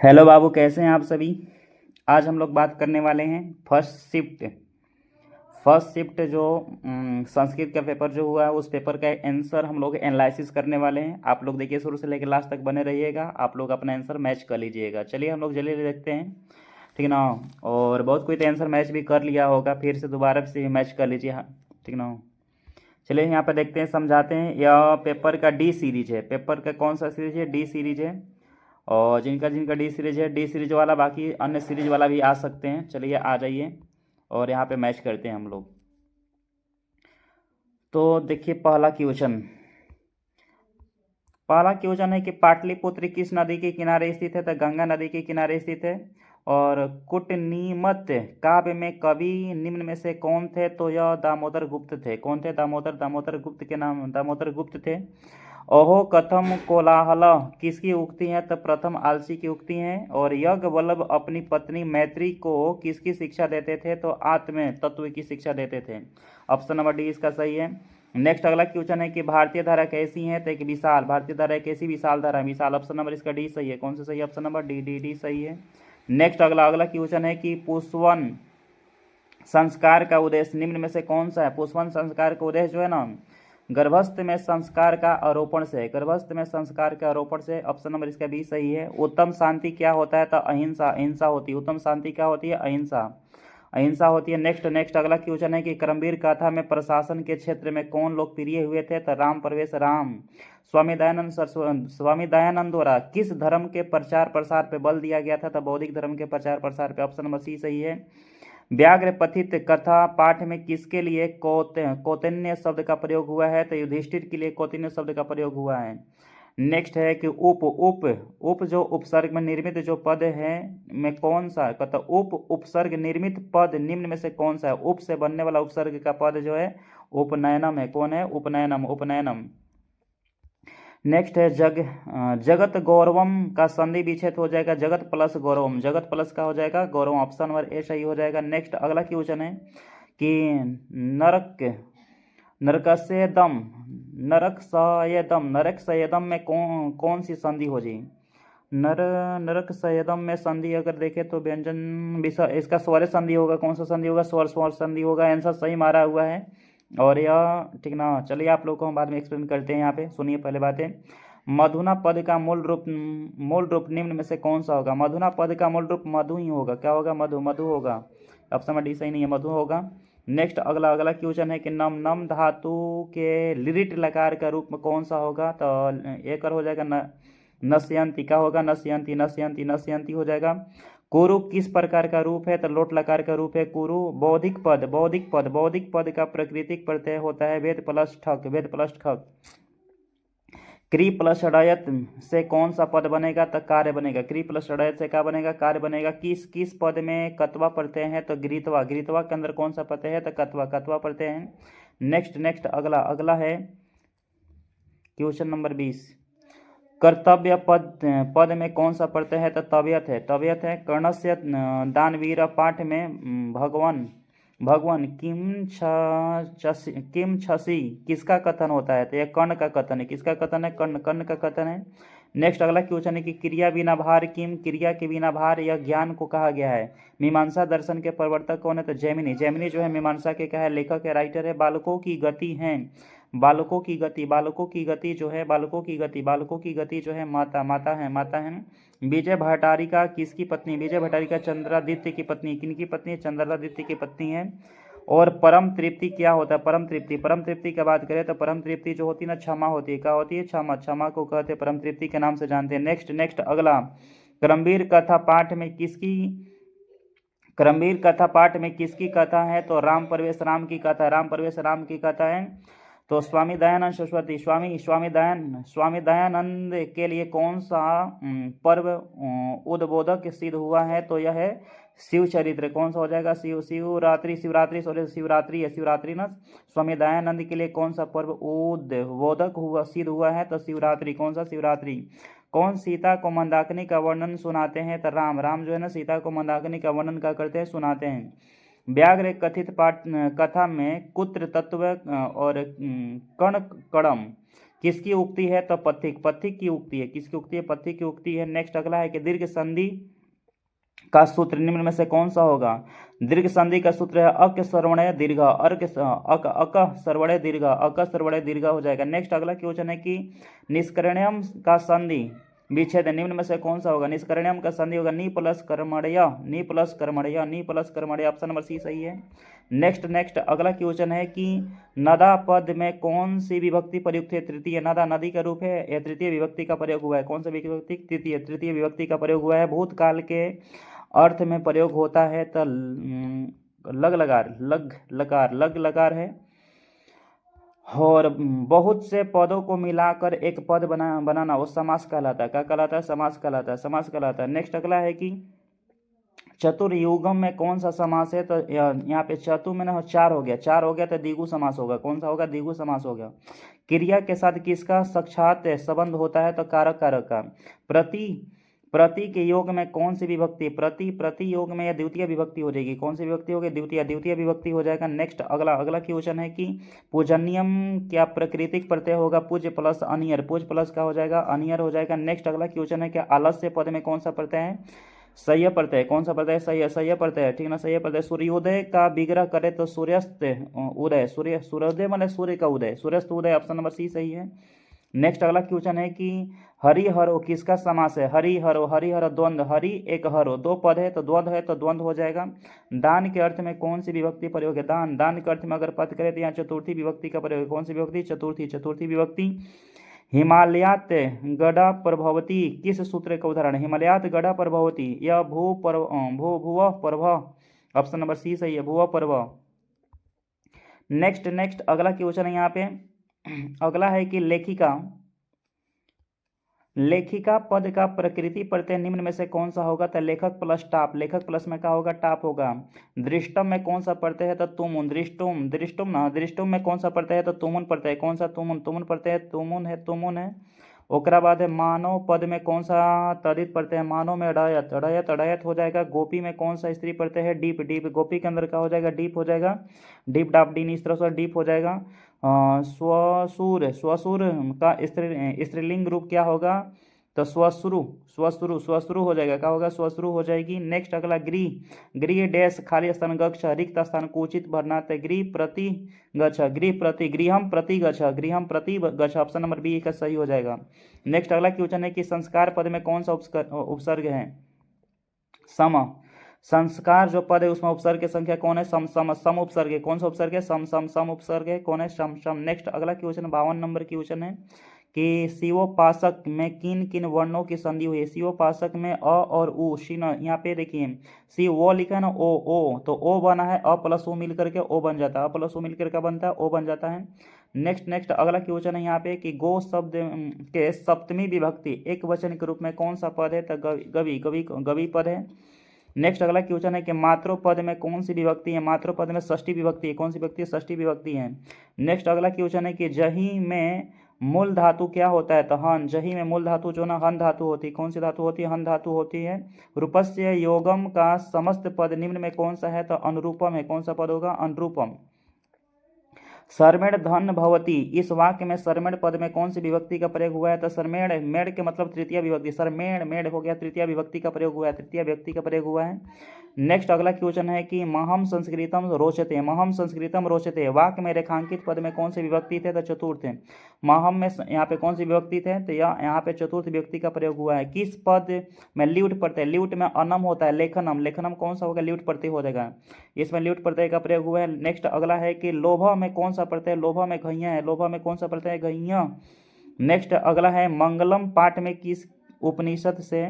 Hello बाबू, कैसे हैं आप सभी। आज हम लोग बात करने वाले हैं फर्स्ट शिफ्ट जो संस्कृत का पेपर जो हुआ है उस पेपर का आंसर हम लोग एनालिसिस करने वाले हैं। आप लोग देखिए, शुरू से लेकर लास्ट तक बने रहिएगा, आप लोग अपना आंसर मैच कर लीजिएगा। चलिए हम लोग जल्दी देखते हैं, ठीक ना। और बहुत कोई तो आंसर मैच भी कर लिया होगा, फिर से दोबारा से मैच कर लीजिए, हाँ, ठीक ना। चलिए यहाँ पर देखते हैं, समझाते हैं। यह पेपर का डी सीरीज है। पेपर का कौन सा सीरीज है? डी सीरीज है। और जिनका जिनका डी सीरीज है, डी सीरीज वाला बाकी अन्य सीरीज वाला भी आ सकते हैं। चलिए आ जाइए और यहाँ पे मैच करते हैं हम लोग। तो देखिए, पहला क्वेश्चन है कि पाटलिपुत्र किस नदी के किनारे स्थित है? तो गंगा नदी के किनारे स्थित है। और कुटनीमत काव्य में कवि निम्न में से कौन थे? तो यह दामोदर गुप्त थे। कौन थे? दामोदर गुप्त के नाम दामोदर गुप्त थे। अहो कथम कोलाहल किसकी उक्ति है? तो प्रथम आलसी की उक्ति है। और यज्ञवल्लभ अपनी पत्नी मैत्री को किसकी शिक्षा देते थे? तो आत्म तत्व की शिक्षा देते थे। ऑप्शन नंबर डी इसका सही है। नेक्स्ट अगला क्वेश्चन है कि भारतीय धारा कैसी है? तो एक विशाल। भारतीय धारा कैसी? विशाल धारा, विशाल। ऑप्शन नंबर इसका डी सही है। कौन सा सही है? Option number D D D सही है। नेक्स्ट अगला क्वेश्चन है कि पुष्पवन संस्कार का उद्देश्य निम्न में से कौन सा है? पुष्पवन संस्कार का उद्देश्य जो है ना, गर्भस्थ में संस्कार का आरोपण से, गर्भस्थ में संस्कार के आरोपण से। ऑप्शन नंबर इसका बी सही है। उत्तम शांति क्या होता है? तो अहिंसा, अहिंसा होती है। उत्तम शांति क्या होती है? अहिंसा, अहिंसा होती है। नेक्स्ट अगला क्वेश्चन है कि करमवीर गाथा में प्रशासन के क्षेत्र में कौन लोकप्रिय हुए थे? तो राम प्रवेश राम। स्वामी दयानंद द्वारा किस धर्म के प्रचार प्रसार पे बल दिया गया था? तो बौद्धिक धर्म के प्रचार प्रसार पे। ऑप्शन नंबर सी सही है। व्याघ्र पथित कथा पाठ में किसके लिए कौतिन्य शब्द का प्रयोग हुआ है? तो युधिष्ठिर के लिए कौतिन्य शब्द का प्रयोग हुआ है। नेक्स्ट है कि उप उप उप जो उपसर्ग में निर्मित जो पद है में कौन सा? कहता उपसर्ग निर्मित पद निम्न में से कौन सा है? उप से बनने वाला उपसर्ग का पद जो है उपनयनम है। कौन है? उपनयनम, उपनयनम। नेक्स्ट है जगत गौरवम का संधि विच्छेद हो जाएगा जगत प्लस गौरवम। जगत प्लस का हो जाएगा गौरवम। ऑप्शन नंबर ए सही हो जाएगा। नेक्स्ट अगला क्वेश्चन है कि नरक नरकस्येदम नरकस्येदम में कौन सी संधि हो जी? नरकस्येदम में संधि अगर देखें तो व्यंजन इसका स्वर संधि होगा। कौन सा संधि होगा? स्वर संधि होगा। आंसर सही मारा हुआ है। और यह ठीक ना। चलिए आप लोग को हम बाद में एक्सप्लेन करते हैं। यहाँ पे सुनिए पहले बातें। मधुना पद का मूल रूप निम्न में से कौन सा होगा? मधुना पद का मूल रूप मधु ही होगा। क्या होगा? मधु होगा। ऑप्शन नंबर डी सही नहीं है, मधु होगा। नेक्स्ट अगला क्वेश्चन है कि नम नम धातु के लिरिट लकार का रूप में कौन सा होगा? तो एक और हो जाएगा नश्यंती। का होगा? नश्यंती, नश्यंती, नश्यंती हो जाएगा। कुरु किस प्रकार का रूप है? तो लोट लकार का रूप है कुरु। बौद्धिक पद का प्राकृतिक प्रत्यय होता है वेद प्लस ठक, वेद प्लस ठक। क्री प्लस षडयत से कौन सा पद बनेगा? तो कार्य बनेगा। क्री प्लस षडयत से क्या बनेगा? कार्य बनेगा। किस पद में कत्वा प्रत्यय है? तो गृहीत्वा, गृहीत्वा के अंदर कौन सा प्रत्यय है? तो कत्वा, कत्वा प्रत्यय है। नेक्स्ट अगला है क्वेश्चन नंबर 20। कर्तव्य पद में कौन सा प्रत्यय है? तो तबियत है, तबियत है। कर्णस्य दानवीर पाठ में भगवान किम छसी किसका कथन होता है? तो यह कर्ण का कथन है। किसका कथन है? कर्ण का कथन है। नेक्स्ट अगला क्वेश्चन है कि क्रिया बिना भार किम, क्रिया के बिना भार यह ज्ञान को कहा गया है। मीमांसा दर्शन के प्रवर्तक कौन है? तो जैमिनी। जैमिनी जो है मीमांसा के क्या है? लेखक है, राइटर है। बालकों की गति है, बालकों की गति जो है माता है। विजय भट्टारिका किसकी पत्नी? विजय भट्टारिका चंद्रादित्य की पत्नी। किनकी पत्नी? चंद्रादित्य की पत्नी है। और परम तृप्ति क्या होता है? परम तृप्ति की बात करें तो परम तृप्ति जो होती है ना, क्षमा होती है। क्या होती है? क्षमा को कहते हैं परम तृप्ति के नाम से जानते हैं। नेक्स्ट अगला, करमवीर कथा पाठ में किसकी कथा है? तो राम प्रवेश राम की कथा है। तो स्वामी दयानंद सरस्वती, स्वामी दयानंद के लिए कौन सा पर्व उद्बोधक सिद्ध हुआ है? तो यह है शिव चरित्र। कौन सा हो जाएगा? शिवरात्रि है, शिवरात्रि ना। स्वामी दयानंद के लिए कौन सा पर्व उद्बोधक सिद्ध हुआ है? तो शिवरात्रि। कौन सा? शिवरात्रि। कौन सीता को मंदाकिनी का वर्णन सुनाते हैं? तो राम जो है ना सीता को मंदाकिनी का वर्णन क्या करते हैं? सुनाते हैं। व्याघ्र कथित कथा में कुत्र तत्व और कण कड़म किसकी उक्ति है? तो पथिक, पथिक की उक्ति है। किसकी उक्ति है? पथिक की उक्ति है। नेक्स्ट अगला है कि दीर्घ संधि का सूत्र निम्न में से कौन सा होगा? दीर्घ संधि का सूत्र है अक सर्वणय दीर्घ, अक सर्वणय दीर्घ, अक सर्वणय दीर्घ हो जाएगा। नेक्स्ट अगला क्वेश्चन है कि निष्कर्ण्यम का संधि विच्छेद निम्न में से कौन सा होगा? निष्कर्ण्यम का संधि होगा नी प्लस कर्मण्य, नी प्लस कर्मण्य, नी प्लस कर्मण्य, ऑप्शन नंबर सी सही है। नेक्स्ट अगला क्वेश्चन है कि नदा पद में कौन सी विभक्ति प्रयुक्त है? तृतीय। नदा नदी का रूप है या तृतीय विभक्ति का प्रयोग हुआ है? कौन सा विभक्ति? तृतीय विभक्ति का प्रयोग हुआ है। भूतकाल के अर्थ में प्रयोग होता है तो लग लकार, लग लकार, लग लकार है। और बहुत से पदों को मिलाकर एक पद बनाना वो समास कहलाता है। क्या कहलाता है? समास कहलाता है, समास कहलाता है। नेक्स्ट अगला है कि चतुर्युगम में कौन सा समास है? तो यहाँ पे चतु में ना 4 हो गया, 4 हो गया तो द्विगु समास होगा। कौन सा होगा? द्विगु समास होगा। क्रिया के साथ किसका साक्षात संबंध होता है? तो कारक, कारक का। प्रति के योग में कौन सी विभक्ति? प्रति योग में या द्वितीय विभक्ति हो जाएगी। कौन सी विभक्ति होगी? द्वितीय विभक्ति हो जाएगा। नेक्स्ट अगला क्वेश्चन है कि पूजनियम क्या प्राकृतिक प्रत्यय होगा? पूज्य प्लस अनियर, पूज प्लस का हो जाएगा अनियर हो जाएगा। नेक्स्ट अगला क्वेश्चन है कि आलस्य पद में कौन सा प्रत्यय है? सह्य प्रत्यय। कौन सा प्रत्यय? सह्य प्रत्यय है, ठीक ना, सह्य प्रत्यय। सूर्योदय का विग्रह करे तो सूर्यास्त उदय, सूर्योदय माने सूर्य का उदय, सूर्यास्त उदय, ऑप्शन नंबर सी सही है। नेक्स्ट अगला क्वेश्चन है कि हरिहरो किसका समास है? हरिहरो, हरिहर द्वंद्व, हरि एक हरो, 2 पद है तो द्वंद्व हो जाएगा। दान के अर्थ में कौन सी विभक्ति प्रयोग है? दान के अर्थ में अगर पद करें तो यहाँ चतुर्थी विभक्ति का प्रयोग है। कौन सी विभक्ति? चतुर्थी विभक्ति। हिमालयात गड़ा प्रभवती किस सूत्र का उदाहरण? हिमालयात गड़ा प्रभवती, यह भूव प्रभ, ऑप्शन नंबर सी सही है, भूव प्रभ। नेक्स्ट अगला क्वेश्चन है यहाँ पे, अगला है कि लेखिका पद का प्रकृति प्रत्यय निम्न में से कौन सा होगा? तो लेखक प्लस टाप, लेखक प्लस में क्या होगा? टाप होगा। दृष्टम में कौन सा प्रत्यय है? तो तुमुन, दृष्टुम में कौन सा प्रत्यय है? तो तुमुन प्रत्यय। कौन सा? तुमुन प्रत्यय, तुमुन है। ओकरा बाद है मानव पद में कौन सा तदित प्रत्यय है? मानव में अड़यत हो जाएगा। गोपी में कौन सा स्त्री प्रत्यय है? डीप, गोपी के अंदर क्या हो जाएगा? डीप हो जाएगा, डीप डाप डीन, इस तरह से डीप हो जाएगा। स्वसुर का स्त्रीलिंग रूप क्या होगा? तो स्वश्रु हो जाएगा। क्या होगा? स्वश्रु हो जाएगी। नेक्स्ट अगला गृह डैश खाली स्थान गच्छ, रिक्त स्थान को उचित भरना। तो गृह प्रति गच्छ, गृहम प्रति गच्छ, ऑप्शन नंबर बी का सही हो जाएगा। नेक्स्ट अगला क्वेश्चन है कि संस्कार पद में कौन सा उपसर्ग है? सम। संस्कार जो पद है उसमें उपसर्ग की संख्या कौन है? सम उपसर्ग है। कौन सा उपसर्ग है? सम उपसर्ग है। कौन है? सम। नेक्स्ट अगला क्वेश्चन 52 नंबर क्वेश्चन है कि शिवोपासक में किन किन वर्णों की संधि हुई है? शिवोपासक में अ और उ, शिन, यहाँ पे देखिए शिव वो लिखा है ना, ओ तो ओ बना है, अ प्लस ओ मिल करके ओ बन जाता है, अ प्लस ओ मिल करके बनता है, ओ बन जाता है। नेक्स्ट अगला क्वेश्चन है यहाँ पे कि गो शब्द के सप्तमी विभक्ति एक वचन के रूप में कौन सा पद है? तो गवी पद है। नेक्स्ट अगला क्वेश्चन है कि मातृपद में कौन सी विभक्ति है? मातृपद में षष्ठी विभक्ति है। कौन सी विभक्ति है? षष्ठी विभक्ति है। नेक्स्ट अगला क्वेश्चन है कि जही में मूल धातु क्या होता है? तो हन, जही में मूल धातु जो ना हन धातु होती है। कौन सी धातु होती है? हन धातु होती है। रूपस्य योगम का समस्त पद निम्न में कौन सा है? तो अनुरूपम है। कौन सा पद होगा? अनुरूपम। सर्मेण धन भवती, इस वाक्य में सर्मेण पद में कौन सी विभक्ति का प्रयोग हुआ है? तो सर्मेण, मेड़ के मतलब तृतीय विभक्ति, सर्मेण मेड़ हो गया, तृतीय विभक्ति का प्रयोग हुआ है, तृतीय व्यक्ति का प्रयोग हुआ है। नेक्स्ट अगला क्वेश्चन है कि महम संस्कृतम रोचते, वाक्य में रेखांकित पद में कौन सी विभक्ति थे? तो चतुर्थ है। महम में यहाँ पे कौन सी विभक्ति थे? तो यहाँ पे चतुर्थ व्यक्ति का प्रयोग हुआ है। किस पद में ल्यूट प्रत्यय? ल्यूट में अनम होता है, लेखनम कौन सा होगा? ल्यूट प्रत्यय हो जाएगा, इसमें ल्यूट प्रत्यय का प्रयोग हुआ है। नेक्स्ट अगला है कि लोभा में कौन सा प्रत्यय? लोभा में घैया है, लोभा में कौन सा प्रत्यय? घैया। नेक्स्ट अगला है मंगलम पाठ में किस उपनिषद से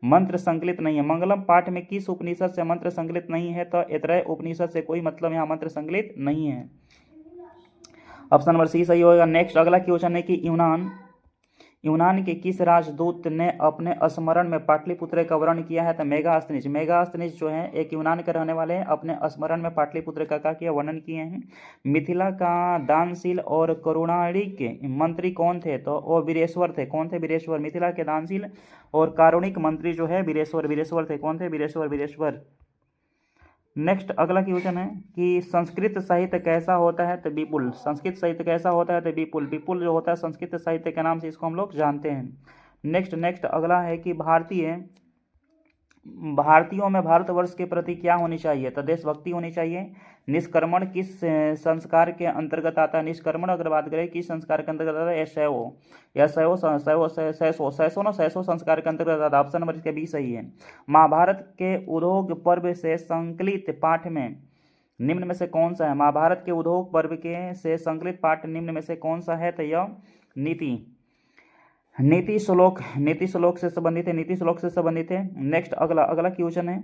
मंत्र संकलित नहीं है? मंगलम पाठ में किस उपनिषद से मंत्र संकलित नहीं है? तो ऐतरेय उपनिषद से कोई मतलब यहाँ मंत्र संकलित नहीं है, ऑप्शन नंबर सी सही होगा। नेक्स्ट अगला क्वेश्चन है कि यूनान के किस राजदूत ने अपने स्मरण में पाटलिपुत्र का वर्णन किया है? तो मेगास्थनीज जो है एक यूनान के रहने वाले हैं, अपने स्मरण में पाटलिपुत्र का किया वर्णन किए हैं। मिथिला का दानशील और करुणानिक मंत्री कौन थे? तो वो वीरेश्वर थे। कौन थे? वीरेश्वर। मिथिला के दानशील और कारुणिक मंत्री जो है वीरेश्वर थे। कौन थे? वीरेश्वर। नेक्स्ट अगला क्वेश्चन है कि संस्कृत साहित्य कैसा होता है, तो विपुल। संस्कृत साहित्य कैसा होता है, तो विपुल। विपुल जो होता है संस्कृत साहित्य के नाम से इसको हम लोग जानते हैं। नेक्स्ट अगला है कि भारतीयों में भारतवर्ष के प्रति क्या होनी चाहिए, तो देशभक्ति होनी चाहिए। निष्कर्मण किस संस्कार के अंतर्गत आता है, निष्कर्मण अगर बात करें किस संस्कार के अंतर्गत आता है, सैसो संस्कार के अंतर्गत आता है। ऑप्शन नंबर इसका बी सही है। महाभारत के उद्योग पर्व से संकलित पाठ में निम्न में से कौन सा है, महाभारत के उद्योग पर्व के से संकलित पाठ निम्न में से कौन सा है, तो यह नीति श्लोक से संबंधित है, नीति श्लोक से संबंधित है। नेक्स्ट अगला क्वेश्चन है,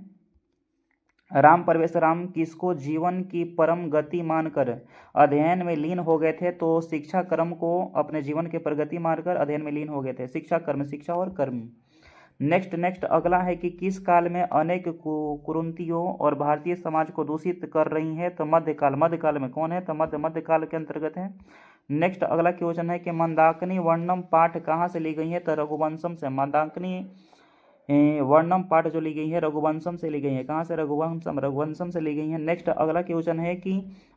राम परवेशराम किसको जीवन की परम गति मानकर अध्ययन में लीन हो गए थे, तो शिक्षा कर्म को अपने जीवन के प्रगति मानकर अध्ययन में लीन हो गए थे। शिक्षा और कर्म। नेक्स्ट अगला है कि किस काल में अनेक कुरुतियों और भारतीय समाज को दूषित कर रही है, तो मध्यकाल में कौन है, तो मध्यकाल के अंतर्गत है। नेक्स्ट अगला क्वेश्चन है कि मंदाकिनी वर्णम पाठ कहाँ से ली गई है, तो रघुवंशम से। मंदाकिनी वर्णम पाठ जो ली गई है रघुवंशम से ली गई है। कहाँ से, रघुवंशम से ली गई है। नेक्स्ट अगला क्वेश्चन है कि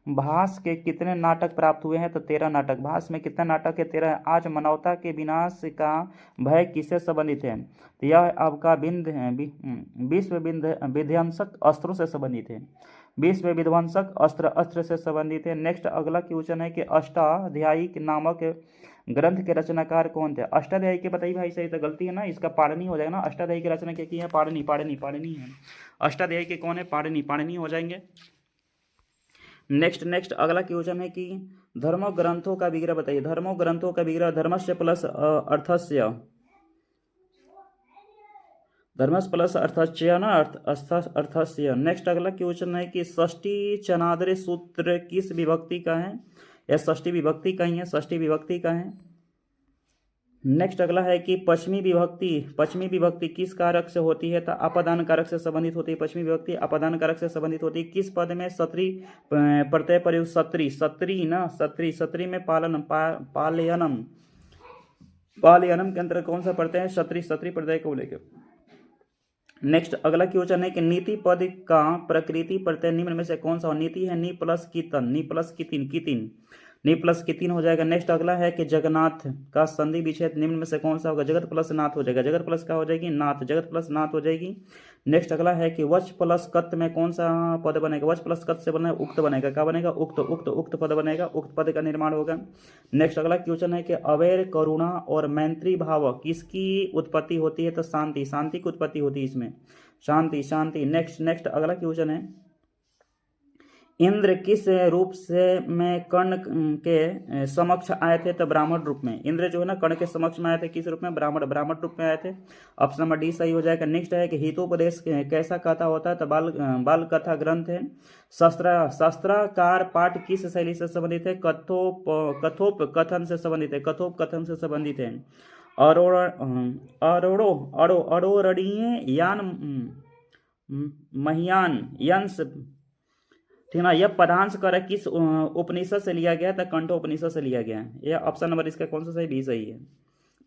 भास के कितने नाटक प्राप्त हुए हैं, तो 13 नाटक। भास में कितने नाटक है, 13 है। आज मानवता के विनाश का भय किससे संबंधित है, तो यह आपका विश्व विध्वंसक अस्त्रों से संबंधित है। विश्व विध्वंसक अस्त्र से संबंधित है। नेक्स्ट अगला क्वेश्चन है कि अष्टाध्यायी नामक ग्रंथ के रचनाकार कौन थे। अष्टाध्यायी के बताइए भाई, सही तो गलती है ना, इसका पाणिनि हो जाएगा ना। अष्टाध्यायी की रचना क्या की है, पाणिनि है। अष्टाध्यायी के कौन है, पाणिनि हो जाएंगे। नेक्स्ट अगला क्वेश्चन है कि धर्म ग्रंथों का विग्रह बताइए। धर्मो ग्रंथों का विग्रह धर्मस्य प्लस अर्थस्य, धर्मस प्लस अर्थस्य ना, अर्थस्य। नेक्स्ट अगला क्वेश्चन है कि षष्ठी चनाद्र सूत्र किस विभक्ति का है, यह षष्ठी विभक्ति का ही है, षष्ठी विभक्ति का है। नेक्स्ट अगला है कि पश्चिमी विभक्ति किस कारक से होती है, तो अपादान कारक से संबंधित होती है। पश्चिमी विभक्ति अपादान कारक से संबंधित होती है। किस पद में सत्री प्रत्यय प्रयुक्त, सत्री में पालयनम के अंतर्गत कौन सा प्रत्यय है, सत्री प्रत्यय को लेकर। नेक्स्ट अगला क्वेश्चन है कि नीति पद का प्रकृति प्रत्यय निम्न में से कौन सा हो। नीति है नी प्लस की तीन हो जाएगा। नेक्स्ट अगला है कि जगन्नाथ का संधि विच्छेद निम्न में से कौन सा होगा, जगत प्लस नाथ हो जाएगा। जगत प्लस क्या हो जाएगी, नाथ, जगत प्लस नाथ हो जाएगी। नेक्स्ट अगला है कि वच प्लस कत में कौन सा पद बनेगा, वच प्लस कत से बना उक्त बनेगा। क्या बनेगा, उक्त पद बनेगा, उक्त पद का निर्माण होगा। नेक्स्ट अगला क्वेश्चन है कि अवैर, करुणा और मैत्री भाव किसकी उत्पत्ति होती है, तो शांति की उत्पत्ति होती है इसमें, शांति। नेक्स्ट अगला क्वेश्चन है इंद्र किस रूप से में कर्ण के समक्ष आए थे, तो ब्राह्मण रूप में। इंद्र जो है ना कर्ण के समक्ष में आए थे, किस रूप में, ब्राह्मण रूप में आए थे। ऑप्शन नंबर डी सही हो जाएगा। नेक्स्ट है कि हितोपदेश कैसा कथा होता है, तो बाल कथा ग्रंथ है। शास्त्राकार पाठ किस शैली से संबंधित है, कथोप कथन से संबंधित है। अरोरणीय यान महियान यंस, ठीक ना। यह पदांश कर किस उपनिषद से लिया गया, तो कंठोपनिषद से लिया गया है। यह ऑप्शन नंबर इसका कौन सा सही, बी सही है।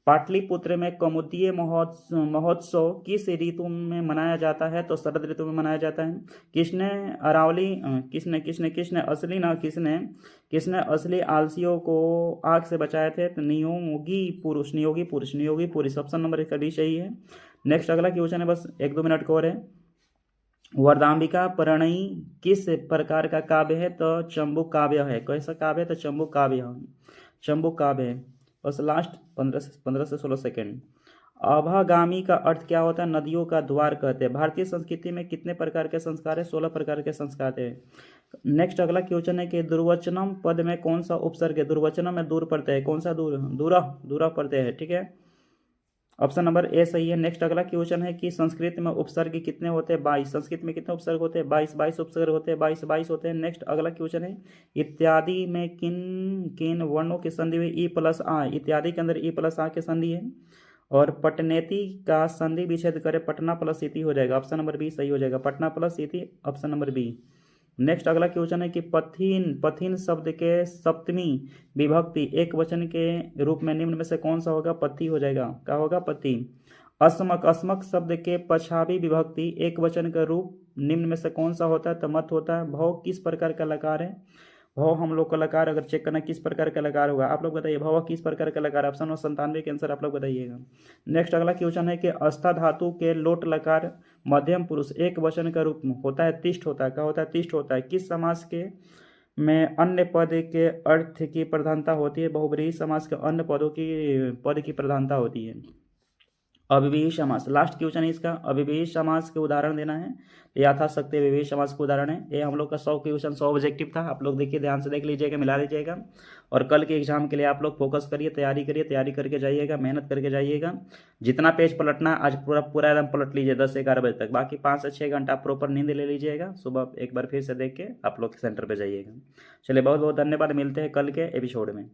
पाटलिपुत्र में कौमुदी महोत्सव किस ऋतु में मनाया जाता है, तो शरद ऋतु में मनाया जाता है। किसने असली आलसियों को आग से बचाए थे, तो नियोगी पुरुष। ऑप्शन नंबर इसका बी सही है। नेक्स्ट अगला क्वेश्चन है, बस 1-2 मिनट को और है। वरदाम्बिका परिणयी किस प्रकार का काव्य है, तो चंबुक काव्य है। कैसा काव्य है, तो चंबुक काव्य है। बस लास्ट 15 से 16 सेकेंड। अभागामी का अर्थ क्या होता है, नदियों का द्वार कहते हैं। भारतीय संस्कृति में कितने प्रकार के संस्कार है, 16 प्रकार के संस्कार है। नेक्स्ट अगला क्वेश्चन है कि दुर्वचनम पद में कौन सा उपसर्ग है। दुर्वचनम में दूर प्रत्यय है, कौन सा, दूरा प्रत्यय है, ठीक है। ऑप्शन नंबर ए सही है। नेक्स्ट अगला क्वेश्चन है कि संस्कृत में उपसर्ग कितने होते हैं, 22। संस्कृत में कितने उपसर्ग होते हैं, 22 उपसर्ग होते हैं, 22 होते हैं। नेक्स्ट अगला क्वेश्चन है इत्यादि में किन वर्णों की संधि हुई, ई प्लस आ। इत्यादि के अंदर ई प्लस आ की संधि है। और पटनेति का संधि विच्छेद करे, पटना प्लस इति हो जाएगा। ऑप्शन नंबर बी सही हो जाएगा, पटना प्लस इति, ऑप्शन नंबर बी। नेक्स्ट अगला क्वेश्चन है कि पथिन शब्द के सप्तमी विभक्ति एक वचन के रूप में निम्न में से कौन सा होगा, पति हो जाएगा। क्या होगा, पति। अस्मक, अस्मक शब्द के पछावी विभक्ति एक वचन का रूप निम्न में से कौन सा होता है? तो मत होता है। भव किस प्रकार का लकार है? भव हम लोग का लकार अगर चेक करना किस प्रकार का लकार होगा, आप लोग बताइए भव किस प्रकार का लकार? ऑप्शन 97 के आंसर आप लोग बताइएगा। नेक्स्ट अगला क्वेश्चन है कि अस्था धातु के लोट लकार मध्यम पुरुष एक वचन का रूप होता है तिष्ठ होता है। क्या होता है? तिष्ठ होता है। किस समास के में अन्य पद के अर्थ की प्रधानता होती है? बहुब्रीहि समास के अन्य पद की प्रधानता होती है। अव्ययी समास, लास्ट क्वेश्चन है इसका। अव्ययी समास के उदाहरण देना है। यथाशक्ति अव्ययी समास के उदाहरण है। ये हम लोग का 100 क्वेश्चन 100 ऑब्जेक्टिव था। आप लोग देखिए, ध्यान से देख लीजिएगा, मिला लीजिएगा और कल के एग्जाम के लिए आप लोग फोकस करिए, तैयारी करिए, तैयारी करके जाइएगा, मेहनत करके जाइएगा। जितना पेज पलटना आज पूरा पूरा एकदम पलट लीजिए 10 से 11 बजे तक। बाकी 5 से 6 घंटा प्रॉपर नींद ले लीजिएगा। सुबह एक बार फिर से देख के आप लोग सेंटर पर जाइएगा। चलिए, बहुत बहुत धन्यवाद। मिलते हैं कल के एपिसोड में।